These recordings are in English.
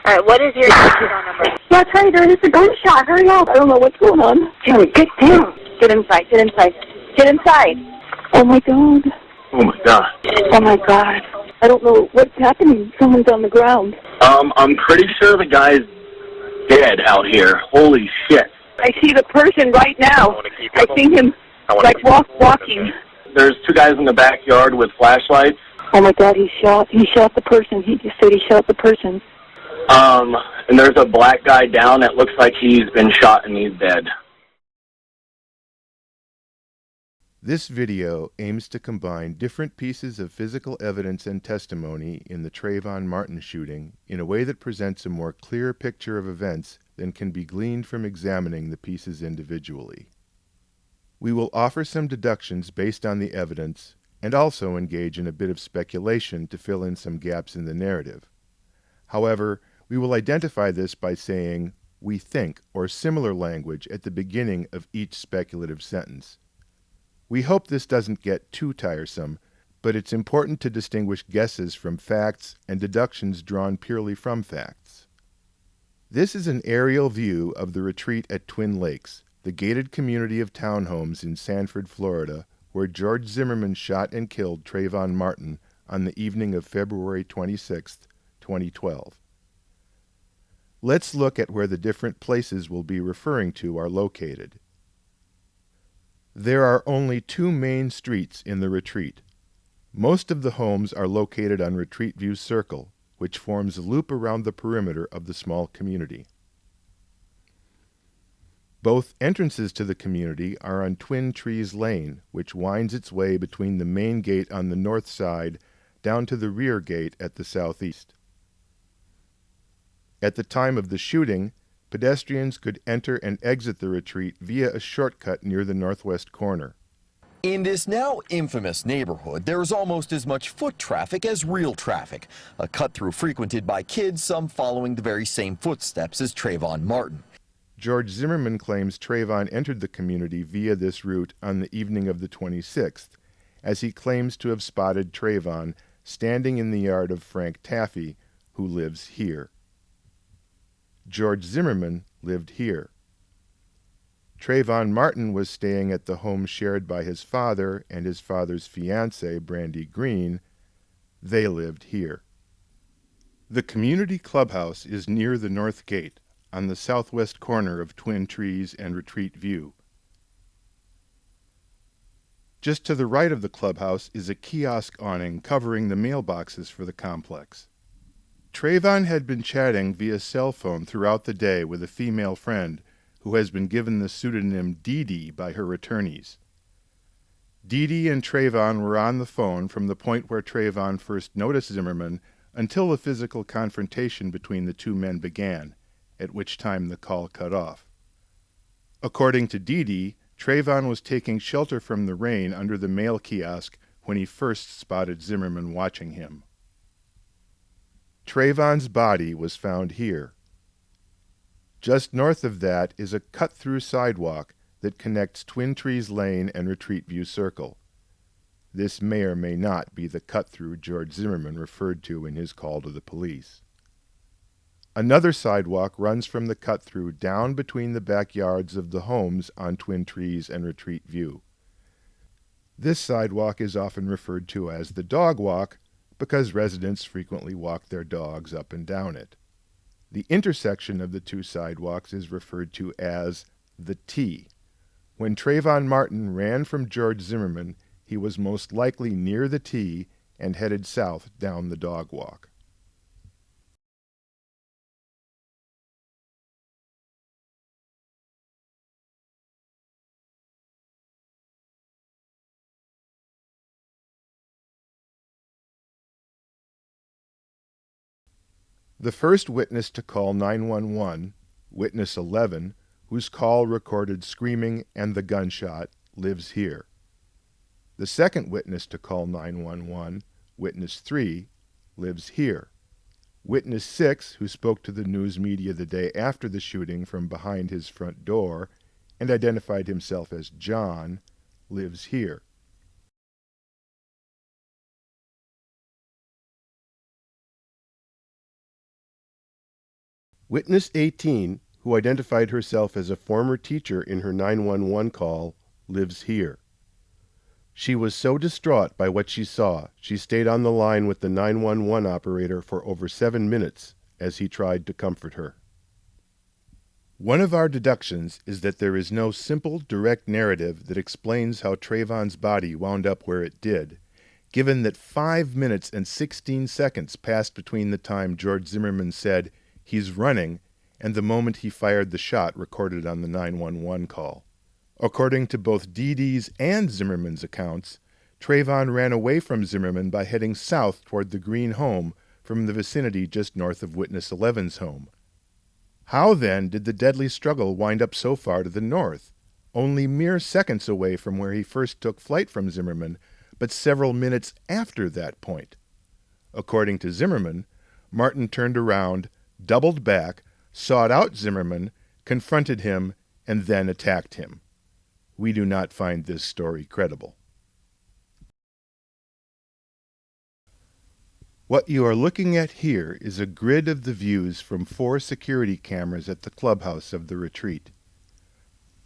Alright, what is your phone number? Yeah, Trey, there is a gunshot. Hurry up. I don't know what's going on. Jerry, get down. Get inside, get inside. Get inside. Oh, my God. Oh, my God. Oh, my God. I don't know what's happening. Someone's on the ground. I'm pretty sure the guy's dead out here. Holy shit. I see the person right now. I see him, walking. There's two guys in the backyard with flashlights. Oh, my God, he shot the person. He just said he shot the person. And there's a black guy down that looks like he's been shot and he's dead. This video aims to combine different pieces of physical evidence and testimony in the Trayvon Martin shooting in a way that presents a more clear picture of events than can be gleaned from examining the pieces individually. We will offer some deductions based on the evidence and also engage in a bit of speculation to fill in some gaps in the narrative. However, we will identify this by saying "we think" or similar language at the beginning of each speculative sentence. We hope this doesn't get too tiresome, but it's important to distinguish guesses from facts and deductions drawn purely from facts. This is an aerial view of the retreat at Twin Lakes, the gated community of townhomes in Sanford, Florida, where George Zimmerman shot and killed Trayvon Martin on the evening of February 26, 2012. Let's look at where the different places we'll be referring to are located. There are only two main streets in the retreat. Most of the homes are located on Retreat View Circle, which forms a loop around the perimeter of the small community. Both entrances to the community are on Twin Trees Lane, which winds its way between the main gate on the north side down to the rear gate at the southeast. At the time of the shooting, pedestrians could enter and exit the retreat via a shortcut near the northwest corner. In this now infamous neighborhood, there is almost as much foot traffic as real traffic, a cut-through frequented by kids, some following the very same footsteps as Trayvon Martin. George Zimmerman claims Trayvon entered the community via this route on the evening of the 26th, as he claims to have spotted Trayvon standing in the yard of Frank Taffy, who lives here. George Zimmerman lived here. Trayvon Martin was staying at the home shared by his father and his father's fiancée, Brandy Green. They lived here. The community clubhouse is near the north gate, on the southwest corner of Twin Trees and Retreat View. Just to the right of the clubhouse is a kiosk awning covering the mailboxes for the complex. Trayvon had been chatting via cell phone throughout the day with a female friend who has been given the pseudonym Dee Dee by her attorneys. Dee Dee and Trayvon were on the phone from the point where Trayvon first noticed Zimmerman until the physical confrontation between the two men began, at which time the call cut off. According to Dee Dee, Trayvon was taking shelter from the rain under the mail kiosk when he first spotted Zimmerman watching him. Trayvon's body was found here. Just north of that is a cut-through sidewalk that connects Twin Trees Lane and Retreat View Circle. This may or may not be the cut-through George Zimmerman referred to in his call to the police. Another sidewalk runs from the cut-through down between the backyards of the homes on Twin Trees and Retreat View. This sidewalk is often referred to as the dog walk because residents frequently walk their dogs up and down it. The intersection of the two sidewalks is referred to as the T. When Trayvon Martin ran from George Zimmerman, he was most likely near the T and headed south down the dog walk. The first witness to call 911, witness 11, whose call recorded screaming and the gunshot, lives here. The second witness to call 911, witness 3, lives here. Witness 6, who spoke to the news media the day after the shooting from behind his front door and identified himself as John, lives here. Witness 18, who identified herself as a former teacher in her 911 call, lives here. She was so distraught by what she saw, she stayed on the line with the 911 operator for over 7 minutes as he tried to comfort her. One of our deductions is that there is no simple, direct narrative that explains how Trayvon's body wound up where it did, given that 5 minutes and 16 seconds passed between the time George Zimmerman said, "He's running," and the moment he fired the shot recorded on the 911 call. According to both Dee Dee's and Zimmerman's accounts, Trayvon ran away from Zimmerman by heading south toward the Green home from the vicinity just north of Witness 11's home. How, then, did the deadly struggle wind up so far to the north, only mere seconds away from where he first took flight from Zimmerman, but several minutes after that point? According to Zimmerman, Martin turned around, doubled back, sought out Zimmerman, confronted him, and then attacked him. We do not find this story credible. What you are looking at here is a grid of the views from 4 security cameras at the clubhouse of the retreat.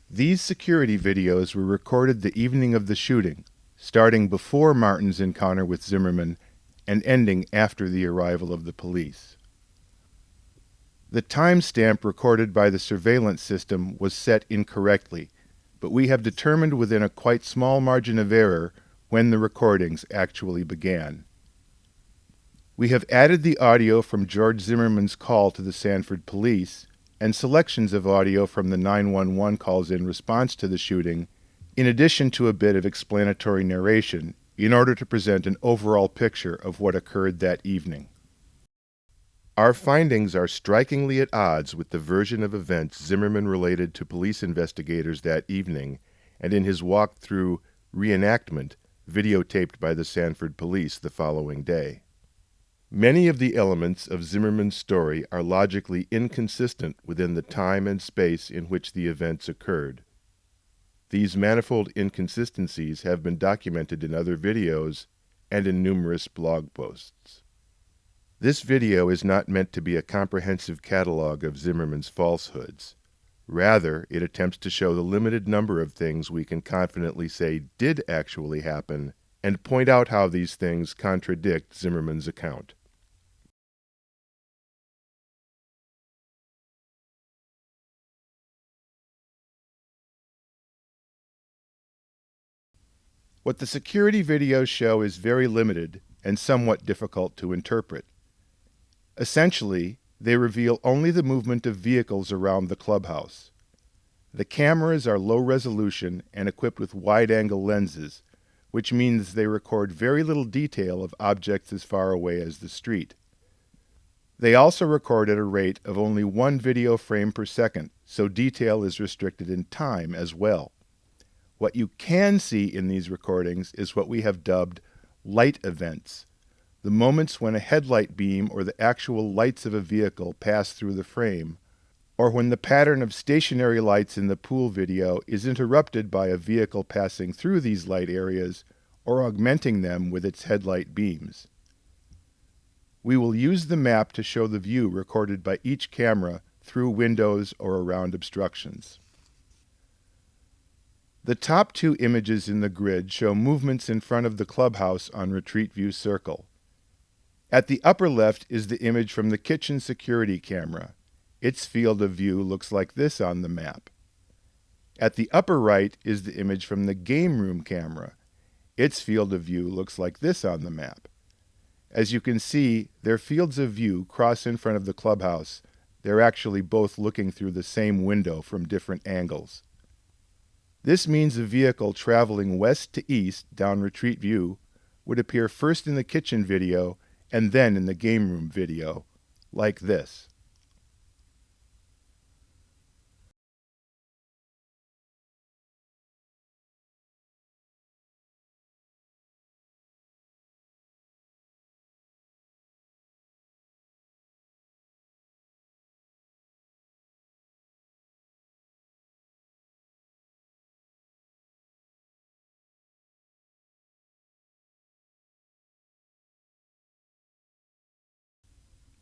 These security videos were recorded the evening of the shooting, starting before Martin's encounter with Zimmerman and ending after the arrival of the police. The timestamp recorded by the surveillance system was set incorrectly, but we have determined within a quite small margin of error when the recordings actually began. We have added the audio from George Zimmerman's call to the Sanford police and selections of audio from the 911 calls in response to the shooting, in addition to a bit of explanatory narration, in order to present an overall picture of what occurred that evening. Our findings are strikingly at odds with the version of events Zimmerman related to police investigators that evening and in his walk-through reenactment videotaped by the Sanford police the following day. Many of the elements of Zimmerman's story are logically inconsistent within the time and space in which the events occurred. These manifold inconsistencies have been documented in other videos and in numerous blog posts. This video is not meant to be a comprehensive catalog of Zimmerman's falsehoods. Rather, it attempts to show the limited number of things we can confidently say did actually happen and point out how these things contradict Zimmerman's account. What the security videos show is very limited and somewhat difficult to interpret. Essentially, they reveal only the movement of vehicles around the clubhouse. The cameras are low resolution and equipped with wide-angle lenses, which means they record very little detail of objects as far away as the street. They also record at a rate of only 1 video frame per second, so detail is restricted in time as well. What you can see in these recordings is what we have dubbed light events, the moments when a headlight beam or the actual lights of a vehicle pass through the frame, or when the pattern of stationary lights in the pool video is interrupted by a vehicle passing through these light areas or augmenting them with its headlight beams. We will use the map to show the view recorded by each camera through windows or around obstructions. The top 2 images in the grid show movements in front of the clubhouse on Retreat View Circle. At the upper left is the image from the kitchen security camera. Its field of view looks like this on the map. At the upper right is the image from the game room camera. Its field of view looks like this on the map. As you can see, their fields of view cross in front of the clubhouse. They're actually both looking through the same window from different angles. This means a vehicle traveling west to east down Retreat View would appear first in the kitchen video and then in the game room video, like this.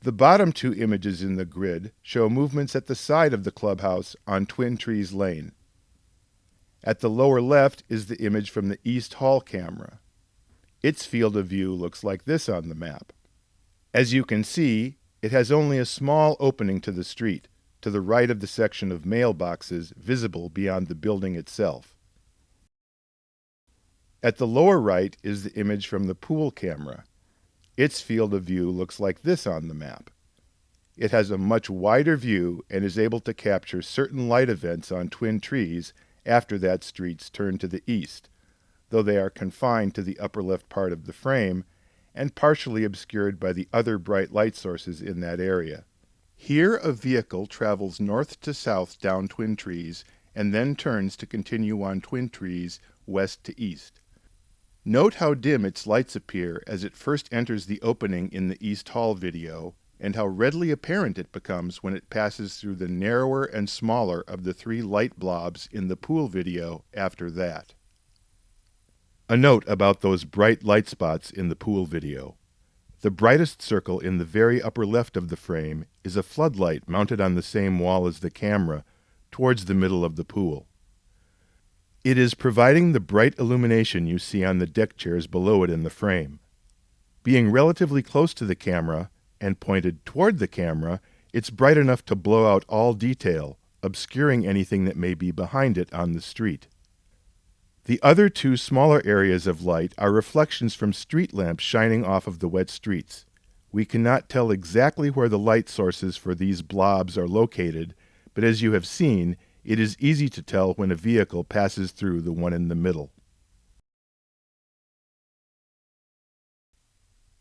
The bottom two images in the grid show movements at the side of the clubhouse on Twin Trees Lane. At the lower left is the image from the East Hall camera. Its field of view looks like this on the map. As you can see, it has only a small opening to the street, to the right of the section of mailboxes visible beyond the building itself. At the lower right is the image from the pool camera. Its field of view looks like this on the map. It has a much wider view and is able to capture certain light events on Twin Trees after that street's turned to the east, though they are confined to the upper left part of the frame and partially obscured by the other bright light sources in that area. Here a vehicle travels north to south down Twin Trees and then turns to continue on Twin Trees west to east. Note how dim its lights appear as it first enters the opening in the East Hall video, and how readily apparent it becomes when it passes through the narrower and smaller of the three light blobs in the pool video after that. A note about those bright light spots in the pool video. The brightest circle in the very upper left of the frame is a floodlight mounted on the same wall as the camera, towards the middle of the pool. It is providing the bright illumination you see on the deck chairs below it in the frame. Being relatively close to the camera, and pointed toward the camera, it's bright enough to blow out all detail, obscuring anything that may be behind it on the street. The other two smaller areas of light are reflections from street lamps shining off of the wet streets. We cannot tell exactly where the light sources for these blobs are located, but as you have seen, it is easy to tell when a vehicle passes through the one in the middle.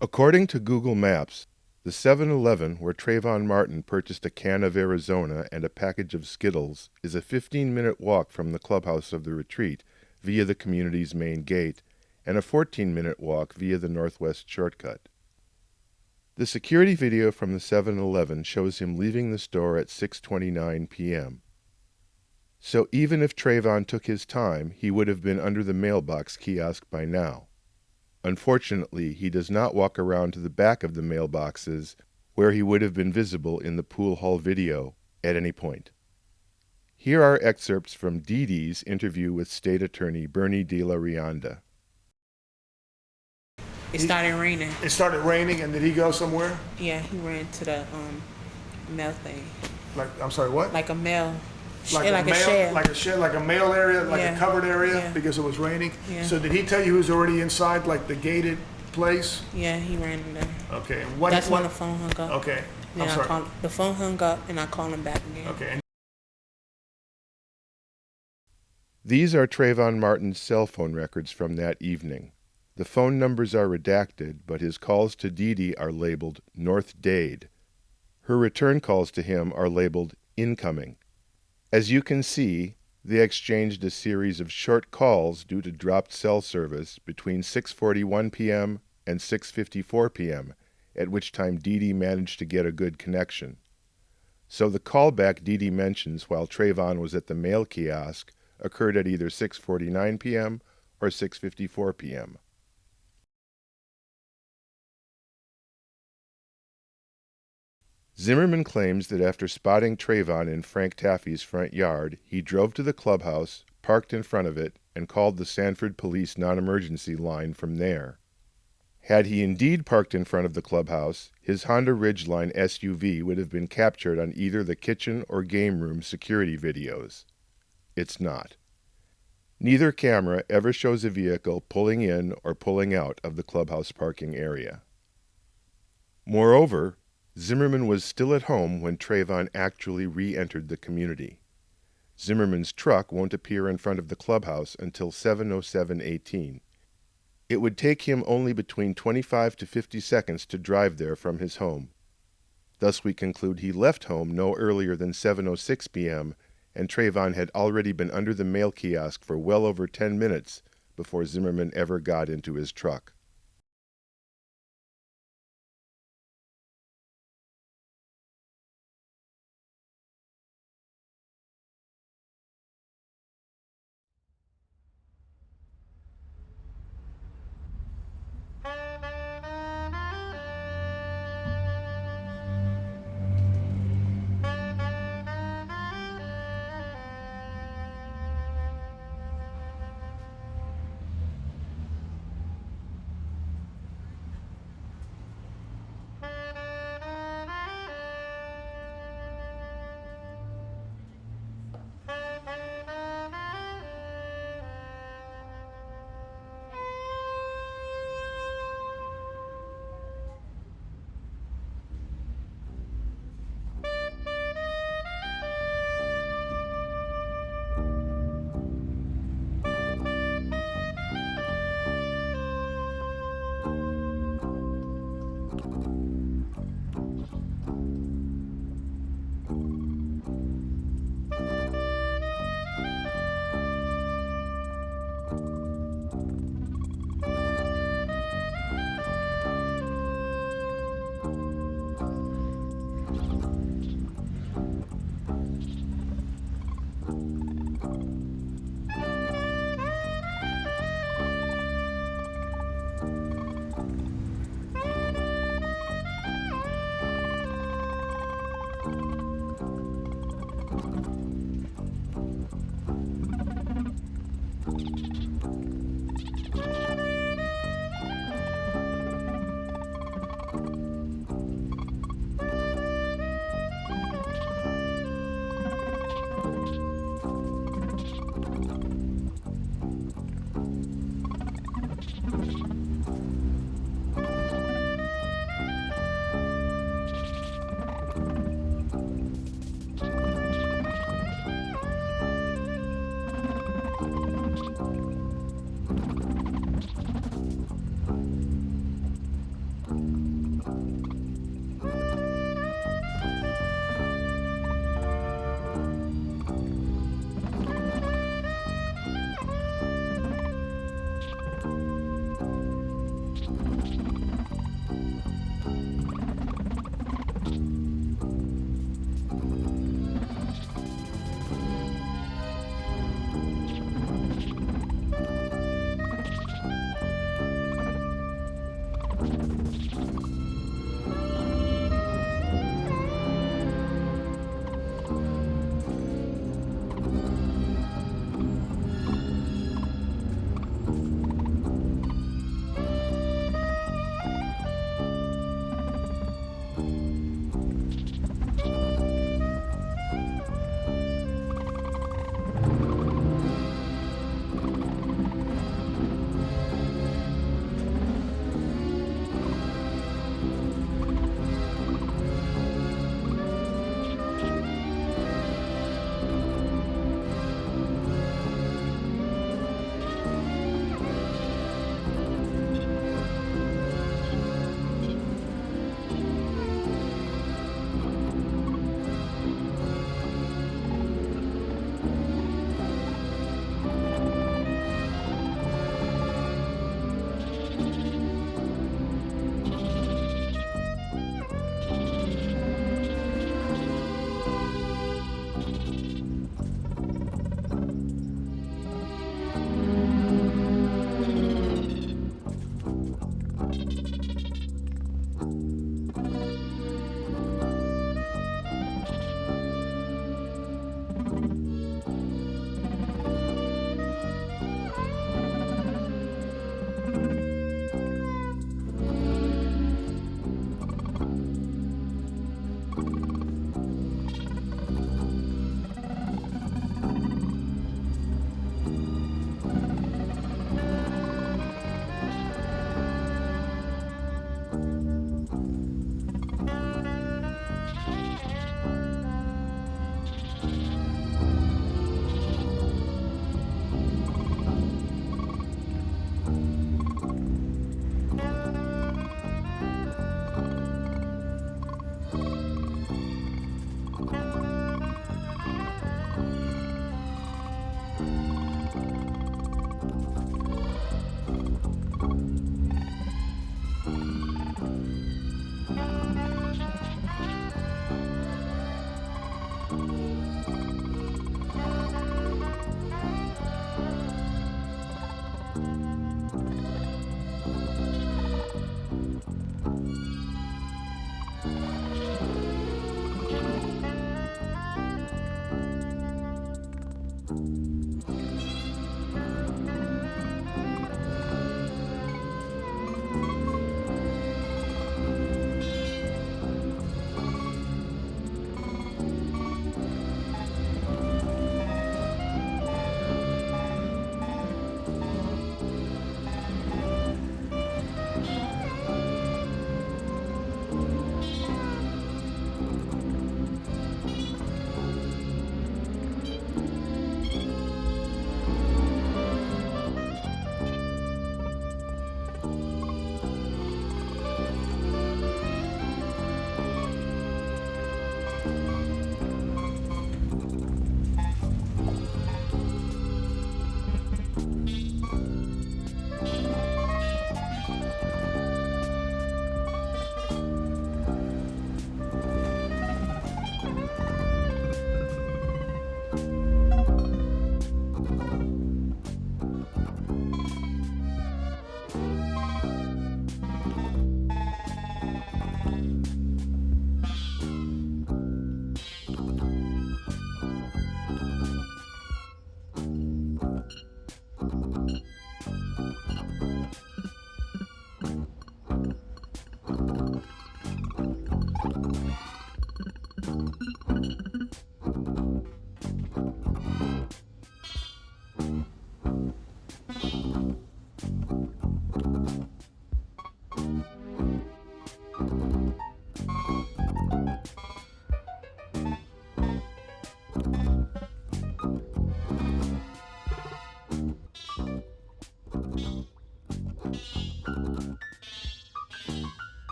According to Google Maps, the 7-Eleven where Trayvon Martin purchased a can of Arizona and a package of Skittles is a 15-minute walk from the clubhouse of the retreat via the community's main gate and a 14-minute walk via the northwest shortcut. The security video from the 7-Eleven shows him leaving the store at 6:29 p.m. So even if Trayvon took his time, he would have been under the mailbox kiosk by now. Unfortunately, he does not walk around to the back of the mailboxes, where he would have been visible in the pool hall video at any point. Here are excerpts from Dee Dee's interview with State Attorney Bernie De La Rianda. It started raining. It started raining, and did he go somewhere? Yeah, he ran to the mail thing. Like, I'm sorry, what? Like a mail. Like a mail, shed. like a shed, like a mail area, like Yeah. a covered area, Yeah. because it was raining. Yeah. So did he tell you he was already inside, like the gated place? Yeah, he ran in there. Okay. And That's when the phone hung up. Okay. Then I'm sorry. the phone hung up, and I called him back again. Okay. These are Trayvon Martin's cell phone records from that evening. The phone numbers are redacted, but his calls to Dee Dee are labeled North Dade. Her return calls to him are labeled Incoming. As you can see, they exchanged a series of short calls due to dropped cell service between 6:41 p.m. and 6:54 p.m., at which time Dee Dee managed to get a good connection. So the callback Dee Dee mentions while Trayvon was at the mail kiosk occurred at either 6:49 p.m. or 6:54 p.m. Zimmerman claims that after spotting Trayvon in Frank Taffy's front yard, he drove to the clubhouse, parked in front of it, and called the Sanford police non-emergency line from there. Had he indeed parked in front of the clubhouse, his Honda Ridgeline SUV would have been captured on either the kitchen or game room security videos. It's not. Neither camera ever shows a vehicle pulling in or pulling out of the clubhouse parking area. Moreover, Zimmerman was still at home when Trayvon actually re-entered the community. Zimmerman's truck won't appear in front of the clubhouse until 7:07:18. It would take him only between 25 to 50 seconds to drive there from his home. Thus we conclude he left home no earlier than 7:06 p.m., and Trayvon had already been under the mail kiosk for well over 10 minutes before Zimmerman ever got into his truck.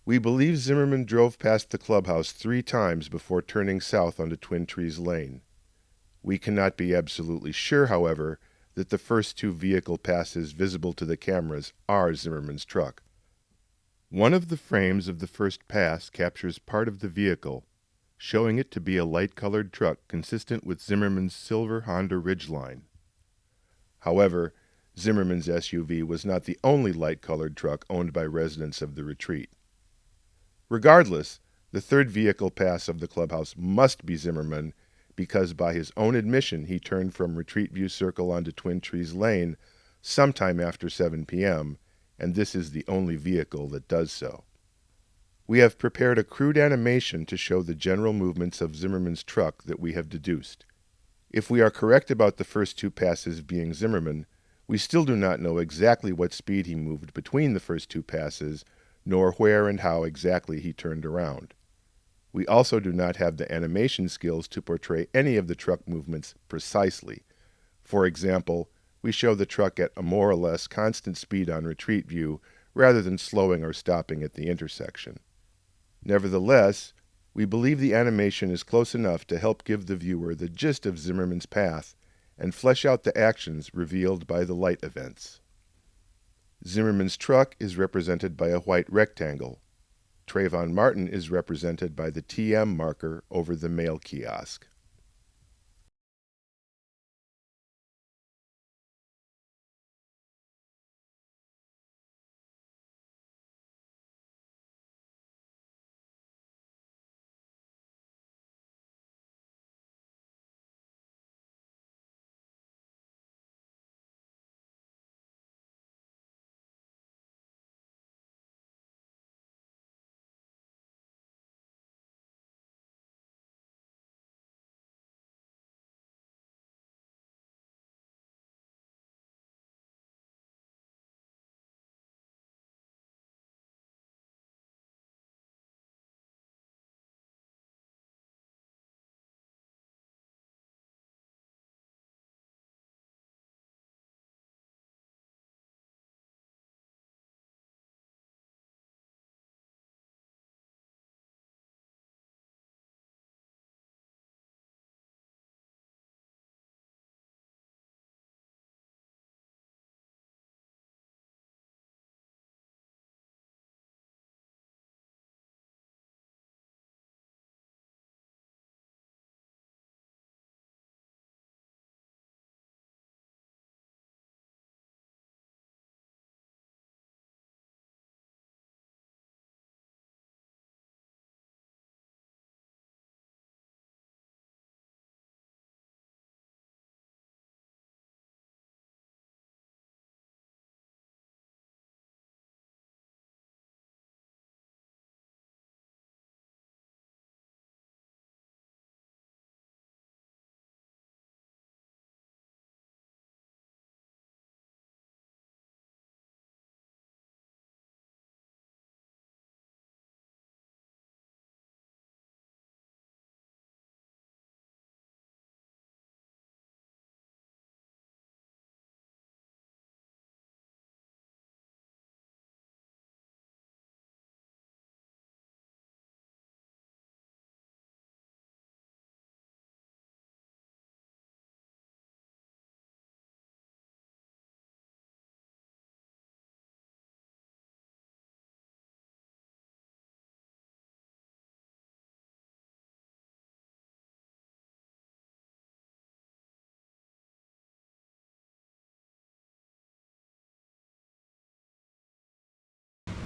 We believe Zimmerman drove past the clubhouse 3 times before turning south onto Twin Trees Lane. We cannot be absolutely sure, however, that the first 2 vehicle passes visible to the cameras are Zimmerman's truck. One of the frames of the first pass captures part of the vehicle, showing it to be a light-colored truck consistent with Zimmerman's silver Honda Ridgeline. However, Zimmerman's SUV was not the only light-colored truck owned by residents of the retreat. Regardless, the third vehicle pass of the clubhouse must be Zimmerman because by his own admission he turned from Retreat View Circle onto Twin Trees Lane sometime after 7 p.m., and this is the only vehicle that does so. We have prepared a crude animation to show the general movements of Zimmerman's truck that we have deduced. If we are correct about the first 2 passes being Zimmerman, we still do not know exactly what speed he moved between the first 2 passes, nor where and how exactly he turned around. We also do not have the animation skills to portray any of the truck movements precisely. For example, we show the truck at a more or less constant speed on Retreat View rather than slowing or stopping at the intersection. Nevertheless, we believe the animation is close enough to help give the viewer the gist of Zimmerman's path and flesh out the actions revealed by the light events. Zimmerman's truck is represented by a white rectangle. Trayvon Martin is represented by the TM marker over the mail kiosk.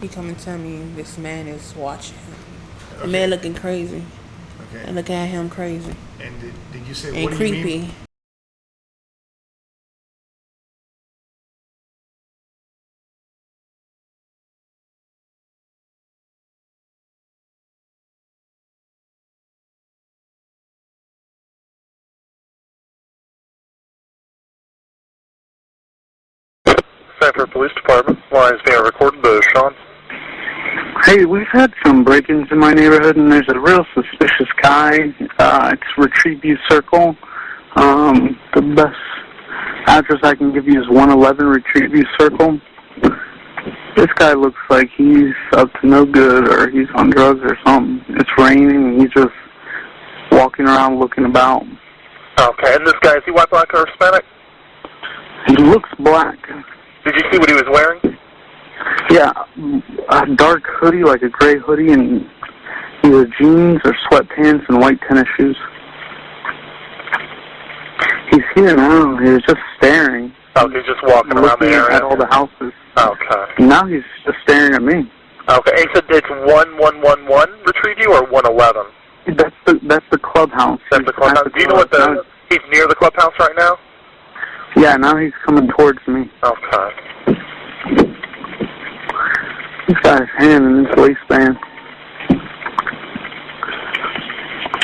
He come and tell me this man is watching him. The man looking crazy. Okay. And looking at him crazy. And did you say And what do creepy. you mean? Sanford Police Department. Lines being recorded. Sean. Hey, we've had some break-ins in my neighborhood, and there's a real suspicious guy. It's Retrieve View Circle. The best address I can give you is 111 Retrieve View Circle. This guy looks like he's up to no good, or he's on drugs or something. It's raining, and he's just walking around looking about. Okay, and this guy, is he white, black, or Hispanic? He looks black. Did you see what he was wearing? Yeah, a dark hoodie, like a gray hoodie, and either jeans or sweatpants and white tennis shoes. He's here now. He was just staring. Oh, he's just walking around the area? At all the houses. Okay. Now he's just staring at me. Okay, and he said it's 1111 Retrieve You or 111? That's the clubhouse. That's the clubhouse. Do you know what he's near the clubhouse right now? Yeah, now he's coming towards me. Okay. He's got his hand in his waistband.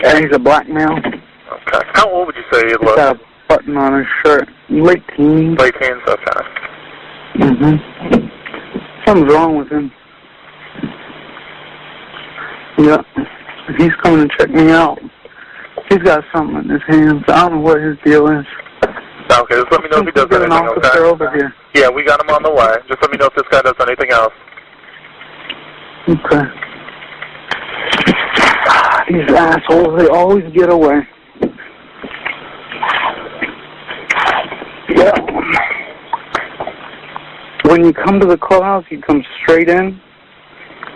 And he's a black male. Okay. How old would you say he He's looks? got a button on his shirt. Late teens. Late teens, okay. Something's wrong with him. Yeah. He's coming to check me out. He's got something in his hands. I don't know what his deal is. Okay, just let me know if he does anything, okay? Over here. Yeah, we got him on the way. Just let me know if this guy does anything else. Okay. These assholes, they always get away. Yeah. When you come to the clubhouse, you come straight in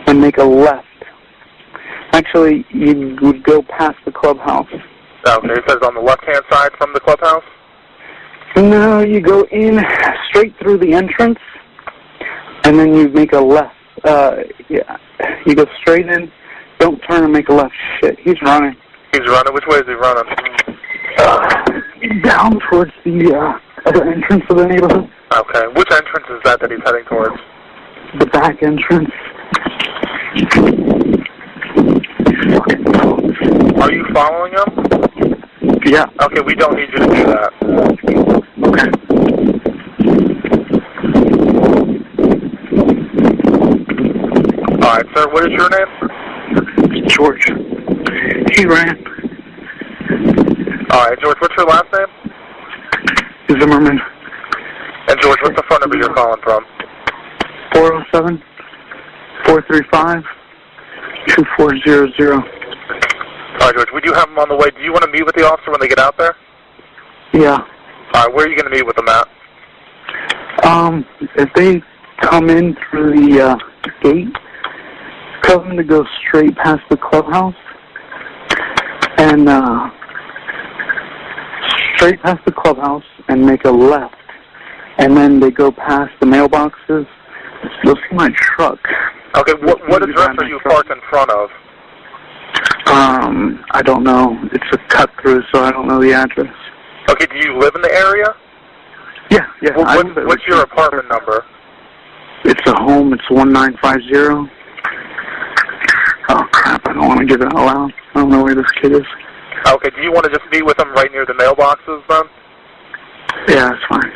and make a left. Actually, you would go past the clubhouse. Okay, it says on the left-hand side from the clubhouse? No, you go in straight through the entrance, and then you make a left. Yeah, you go straight in, don't turn and make a left. Shit, he's running. He's running? Which way is he running? Down towards the other entrance of the neighborhood. Okay, which entrance is that he's heading towards? The back entrance. Are you following him? Yeah. Okay, we don't need you to do that. Okay. Alright, sir, what is your name? George. He ran. Alright, George, what's your last name? Zimmerman. And George, what's the phone number you're calling from? 407-435-2400. Alright, George, we do have him on the way. Do you want to meet with the officer when they get out there? Yeah. Alright, where are you going to meet with them at? If they come in through the gate, tell them to go straight past the clubhouse and straight past the clubhouse and make a left. And then they go past the mailboxes. You'll see my truck. Okay, what address are you parked in front of? I don't know. It's a cut-through, so I don't know the address. Okay, do you live in the area? Yeah. What's your apartment number? It's a home. It's 1950. Oh, crap. I don't want to give it out loud. I don't know where this kid is. Okay, do you want to just meet with him right near the mailboxes, then? Yeah, that's fine.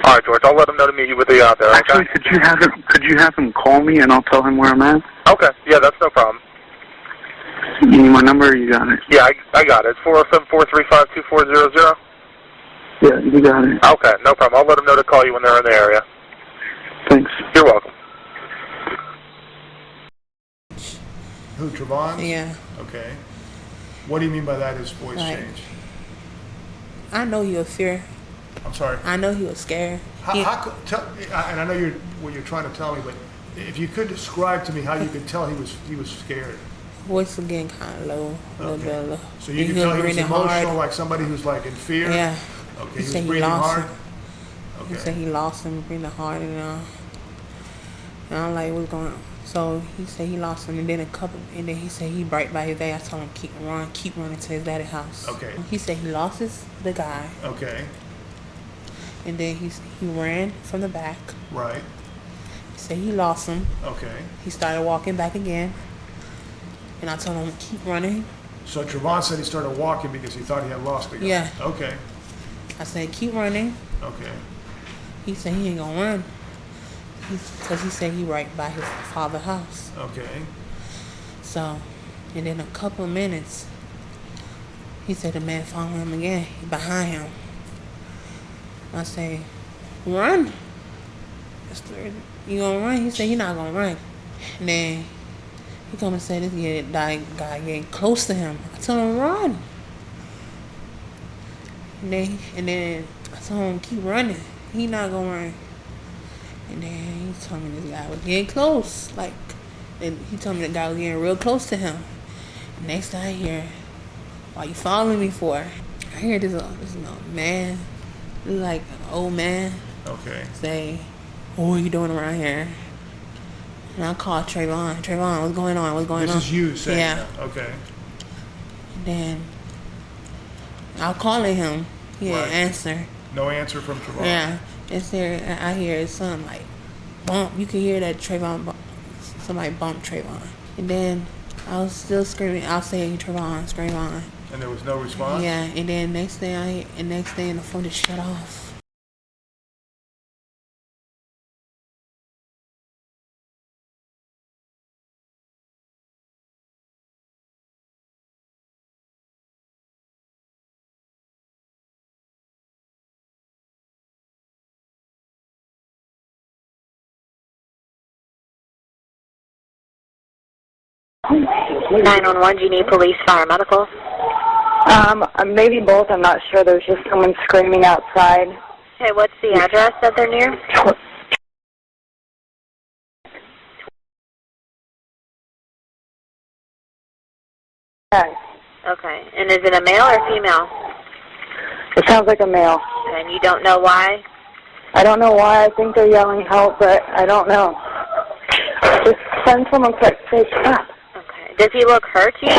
All right, George, I'll let him know to meet you with you out there, okay? Actually, could you have him call me and I'll tell him where I'm at? Okay, yeah, that's no problem. You need my number or you got it? Yeah, I got it. It's 407-435-2400. Yeah, you got it. Okay, no problem. I'll let them know to call you when they're in the area. Thanks. You're welcome. Who, Trayvon? Yeah. Okay. What do you mean by that, his voice change? I know he was fear. I'm sorry. I know he was scared. And I know what you're trying to tell me, but if you could describe to me how you could tell he was scared. Voice was getting kind of low, a little bit low. So you can tell he was breathing emotional, hard. like somebody who's like in fear? Yeah. Okay, He he said was he breathing lost hard? him. Okay. He said he lost him breathing hard, And I'm like, what's going on? So he said he lost him, and then he said he right by his dad. I told him keep running to his daddy's house. Okay. He said he lost the guy. Okay. And then he ran from the back. Right. He said he lost him. Okay. He started walking back again. And I told him to keep running. So Trayvon said he started walking because he thought he had lost the guy. Yeah. Okay. I said keep running. Okay. He said he ain't gonna run. Because he said he right by his father's house. Okay. So, and in a couple of minutes, he said the man followed him again, behind him. I say, run. You gonna run? He said he not gonna run. And then he come and said this guy getting close to him. I told him run. And then I told him keep running. He not gonna run. And then he told me this guy was getting close. And he told me the guy was getting real close to him. Next thing I hear, why you following me for? I hear this man, like an old man, say, what are you doing around here? And I called Trayvon. Trayvon, what's going on? What's going on? This is you saying that? Okay. And then I was calling him. He didn't answer. No answer from Trayvon. Yeah. I hear something like bump. You can hear that Trayvon somebody bumped Trayvon. And then I was still screaming. I was saying Trayvon, scream on. And there was no response? Yeah, and then next thing the phone just shut off. Oh, 911, do you need police, fire, medical? Maybe both. I'm not sure. There's just someone screaming outside. Okay, what's the address that they're near? Okay, and is it a male or female? It sounds like a male. And you don't know why? I don't know why. I think they're yelling help, but I don't know. Just send someone quick. Say stop. Okay. Does he look hurt to you?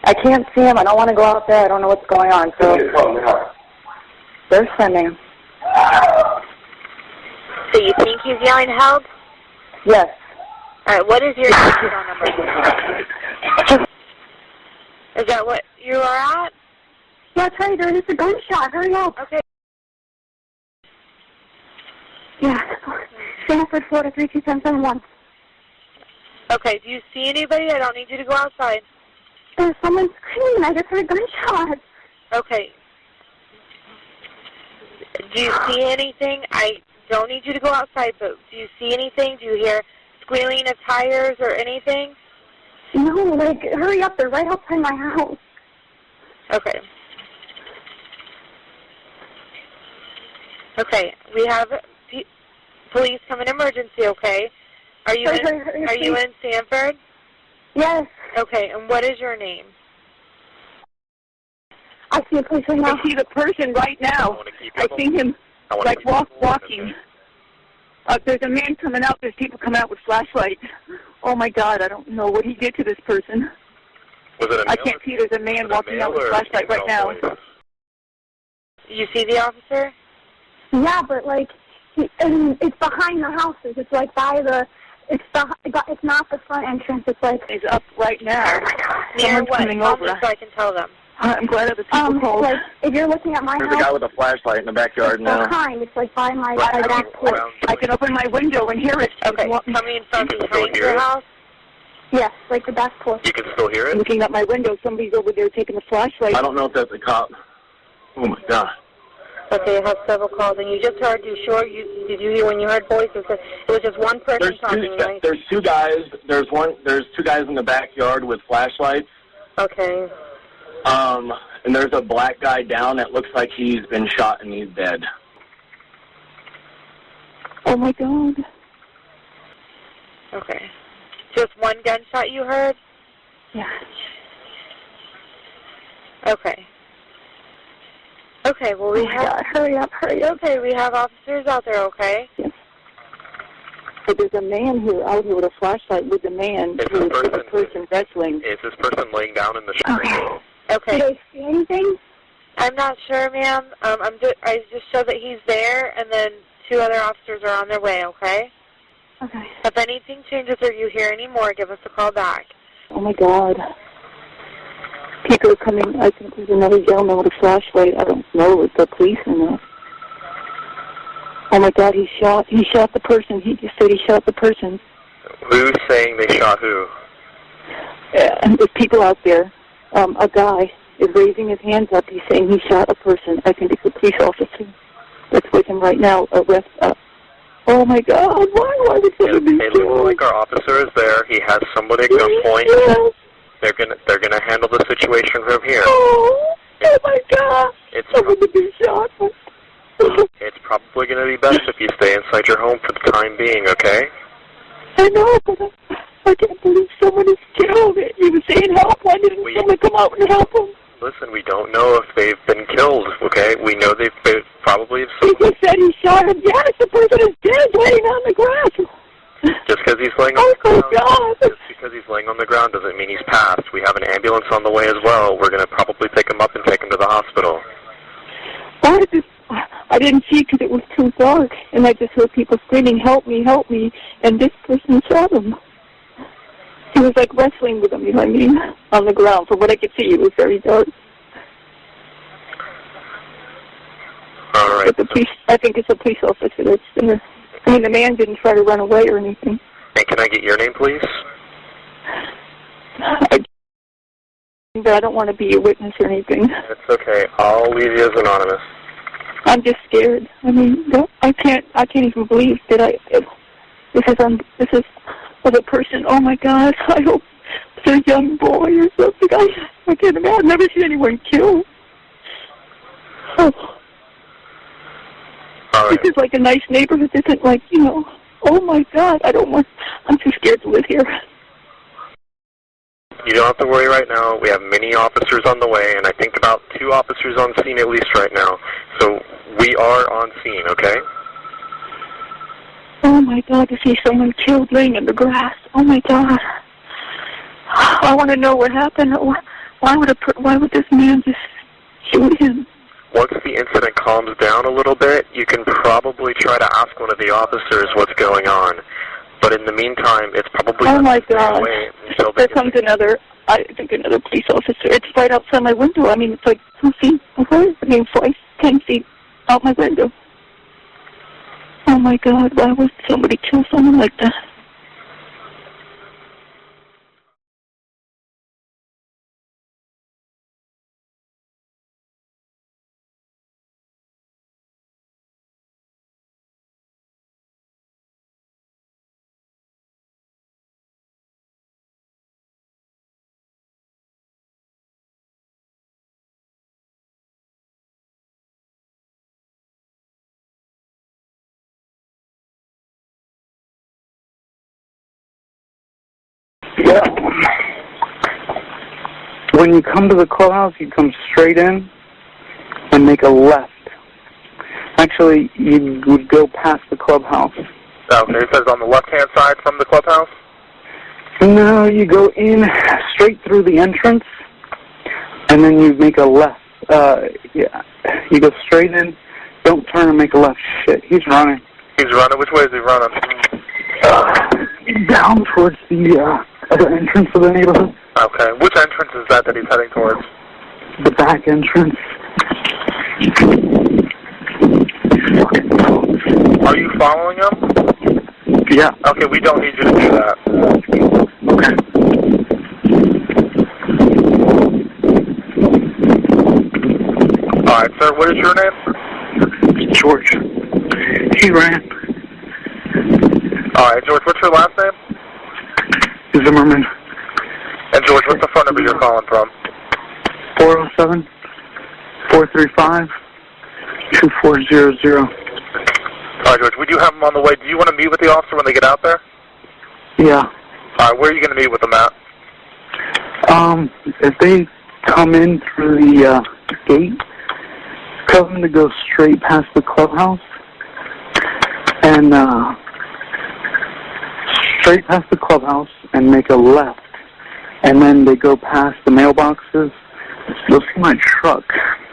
I can't see him. I don't want to go out there. I don't know what's going on. So they're sending. So you think he's yelling help? Yes. All right. What is your phone number? Is that what you are at? Yeah, it's right. There is a gunshot. Hurry up. Okay. Yeah. Sanford, Florida, 32771. Okay. Do you see anybody? I don't need you to go outside. There's someone screaming. I just heard a gunshot. Okay. Do you see anything? I don't need you to go outside, but do you see anything? Do you hear squealing of tires or anything? No, like, hurry up. They're right outside my house. Okay. Okay. We have police come in emergency, okay? Are you in Sanford? Yes. Okay, and what is your name? I see a police right now. I see the person right now. I see him, like, walking. There's a man coming out. There's people coming out with flashlights. Oh, my God, I don't know what he did to this person. Was it a I can't see. There's a man walking out with a flashlight right now. You see the officer? Yeah, but, like, it's behind the houses. It's, like, by the... It's not the front entrance. It's like... He's up right now. Near what? Coming Tell over. me so I can tell them. I'm glad other people called. Like, if you're looking at my There's house... a guy with a flashlight in the backyard now. Behind. It's, like, by my back porch. I can open my window and hear it. Okay, coming from behind your house? Yes, like the back porch. You can still hear it? Looking at my window, somebody's over there taking a flashlight. I don't know if that's a cop. Oh, my God. Okay, I have several calls, and you just heard, did you hear when you heard voices? It was just one person talking, right? There's two guys. There's two guys in the backyard with flashlights. Okay. And there's a black guy down that looks like he's been shot and he's dead. Oh, my God. Okay. Just one gunshot you heard? Yeah. Okay. Okay, well, we have... God, hurry up. Okay, we have officers out there, okay? Yes. But there's a man out here with a flashlight with the man who is the person wrestling. Is this person laying down in the street? Okay. Did I see anything? I'm not sure, ma'am. I just show that he's there, and then 2 other officers are on their way, okay? Okay. If anything changes or you hear any more, give us a call back. Oh, my God. People are coming. I think there's another gentleman with a flashlight. I don't know if the police or not. Oh, my God, he shot the person. He just said he shot the person. Who's saying they shot who? And there's people out there. A guy is raising his hands up. He's saying he shot a person. I think it's a police officer that's with him right now. Oh, my God, why would somebody be It looks like our officer is there. He has somebody at gunpoint. Yes. They're gonna handle the situation from here. Oh my God! Someone to be shot. It's probably going to be best if you stay inside your home for the time being, okay? I know, but I can't believe someone is killed. He was saying help. Why didn't someone come out and help him? Listen, we don't know if they've been killed, okay? We know they've probably... He just said he shot him. Yes, the person is dead, laying on the grass. Just because he's laying on the ground, God. Just because he's laying on the ground doesn't mean he's passed. We have an ambulance on the way as well. We're going to probably pick him up and take him to the hospital. I didn't see because it was too dark, and I just heard people screaming, help me, and this person shot him. He was like wrestling with him, you know what I mean, on the ground. From what I could see, it was very dark. All right. But the police, I think it's a police officer that's there. I mean, the man didn't try to run away or anything. And can I get your name, please? But I don't want to be a witness or anything. It's okay. I'll leave you as anonymous. I'm just scared. I mean, I can't even believe that this is of a person. Oh my God! I hope it's a young boy or something. I can't imagine. I've never seen anyone killed. Oh. Right. This is like a nice neighborhood. This isn't like, oh my God, I'm too scared to live here. You don't have to worry right now. We have many officers on the way, and I think about 2 officers on scene at least right now. So we are on scene, okay? Oh my God, to see someone killed laying in the grass. Oh my God. I want to know what happened. Why would this man just shoot him? Once the incident calms down a little bit, you can probably try to ask one of the officers what's going on. But in the meantime, it's probably... Oh, my God. There comes another police officer. It's right outside my window. I mean, it's like 2 feet away. I mean, 10 feet out my window. Oh, my God. Why would somebody kill someone like that? Yeah. When you come to the clubhouse, you come straight in and make a left. Actually, you would go past the clubhouse. Okay, it says on the left-hand side from the clubhouse? No, you go in straight through the entrance, and then you make a left. Yeah, you go straight in, don't turn and make a left. Shit, he's running. He's running? Which way is he running? Down towards the other entrance of the neighborhood. Okay, which entrance is that he's heading towards? The back entrance. Are you following him? Yeah. Okay, we don't need you to do that. Okay. All right, sir, what is your name? George. He ran. All right, George, what's your last name? Zimmerman. And George, what's the phone number you're calling from? 407-435-2400. All right, George, we do have them on the way. Do you want to meet with the officer when they get out there? Yeah. All right, where are you going to meet with them at? If they come in through the gate, tell them to go straight past the clubhouse, and straight past the clubhouse and make a left. And then they go past the mailboxes. You'll see my truck.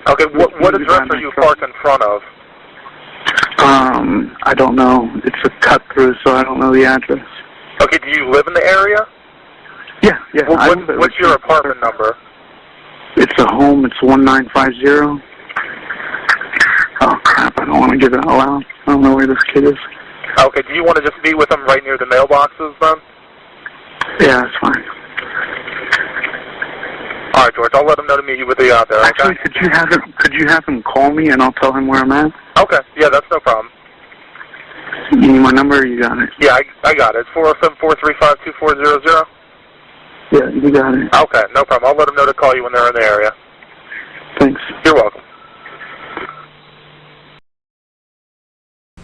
Okay, what address are you parked in front of? I don't know. It's a cut-through, so I don't know the address. Okay, do you live in the area? Yeah. What's your apartment number? It's a home. It's 1950. Oh, crap. I don't want to give it out loud. I don't know where this kid is. Okay, do you want to just meet with him right near the mailboxes, then? Yeah, that's fine. All right, George, I'll let him know to meet you with you out there, okay? Actually, could you have him call me, and I'll tell him where I'm at? Okay, yeah, that's no problem. You need my number, or you got it? Yeah, I got it. It's 407-435-2400. Yeah, you got it. Okay, no problem. I'll let them know to call you when they're in the area. Thanks. You're welcome.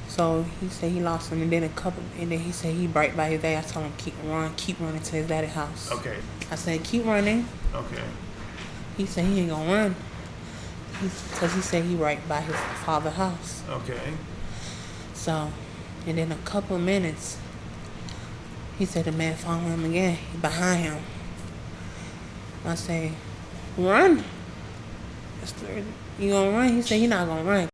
So he said he lost him, and then he said he right by his dad. I told him keep running to his daddy's house. Okay. I said keep running. Okay. He said he ain't gonna run. Because he said he right by his father's house. Okay. So, and then a couple of minutes, he said the man followed him again, behind him. I say, run. You gonna run? He said he not gonna run.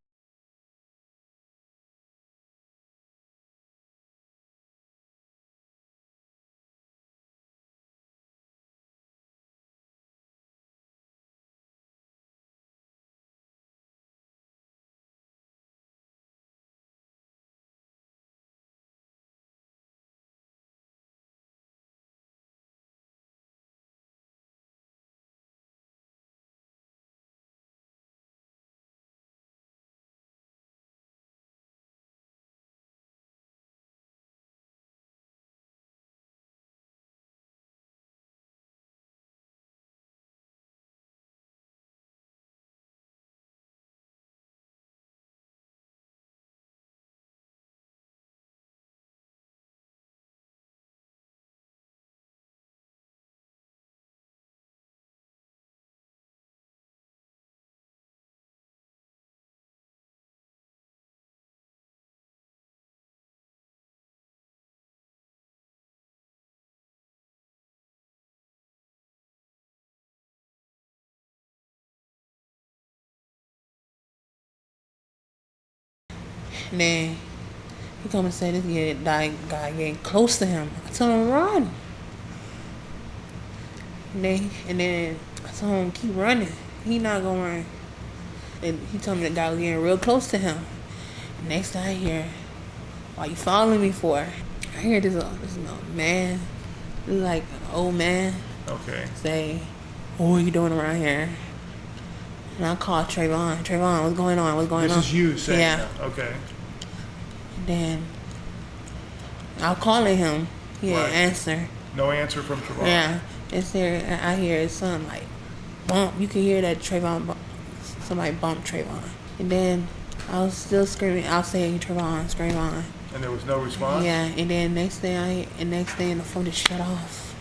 And then he come and say this guy getting close to him. I told him run. And then I told him keep running. He not gonna run. And he told me the guy was getting real close to him. Next thing I hear, why you following me for? I hear this man, this like an old man. Okay. Say, what are you doing around here? And I called Trayvon. Trayvon, what's going on? What's going on? This is you saying yeah. that. Okay. And then I'm calling him. He didn't answer. No answer from Trayvon. Yeah. It's there. I hear something like bump. You can hear that Trayvon. Somebody bumped Trayvon. And then I was still screaming. I was saying Trayvon, scream on. And there was no response? Yeah. And then next thing the phone just shut off.